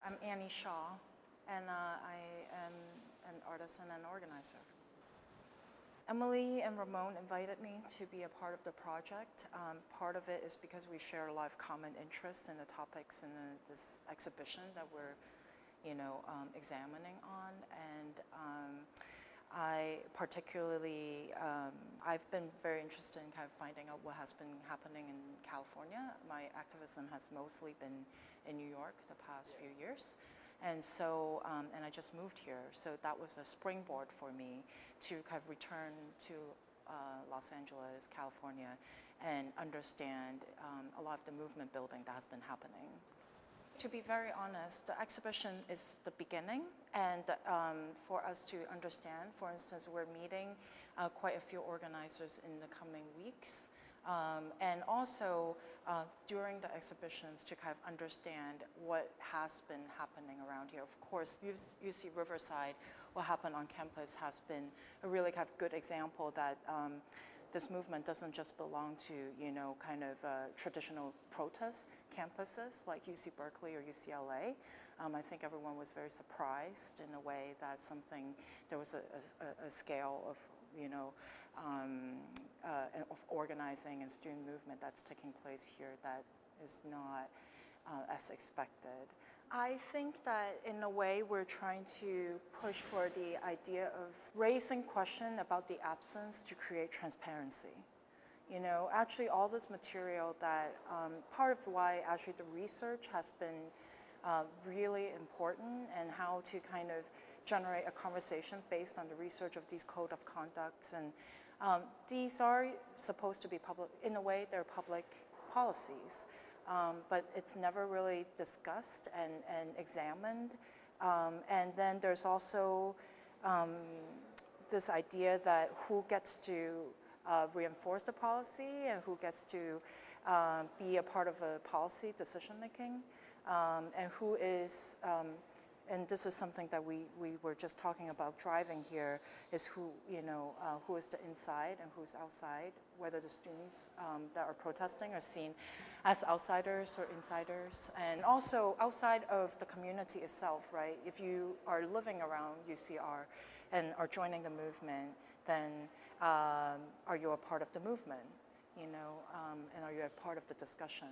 I'm Annie Shaw, and I am an artist and an organizer. Emily and Ramon invited me to be a part of the project. Part of it is because we share a lot of common interests in the topics in this exhibition that we're, examining on. And I particularly, I've been very interested in kind of finding out what has been happening in California. My activism has mostly been in New York the past few years. And so, and I just moved here, so that was a springboard for me to kind of return to Los Angeles, California, and understand a lot of the movement building that has been happening. To be very honest, the exhibition is the beginning, and for us to understand, for instance, we're meeting quite a few organizers in the coming weeks, and also during the exhibitions to kind of understand what has been happening around here. Of course, UC Riverside, what happened on campus has been a really kind of good example that this movement doesn't just belong to, traditional protest campuses like UC Berkeley or UCLA. I think everyone was very surprised in a way that there was a scale of, of organizing and student movement that's taking place here that is not as expected. I think that in a way we're trying to push for the idea of raising question about the absence to create transparency. Actually all this material that, part of why actually the research has been really important and how to kind of generate a conversation based on the research of these code of conducts. And these are supposed to be public, in a way they're public policies, but it's never really discussed and examined. And then there's also this idea that who gets to reinforce the policy and who gets to be a part of a policy decision making, and who is, and this is something that we were just talking about driving here, is who is the inside and who's outside, whether the students that are protesting are seen as outsiders or insiders, and also outside of the community itself, right? If you are living around UCR and are joining the movement, then are you a part of the movement, and are you a part of the discussion?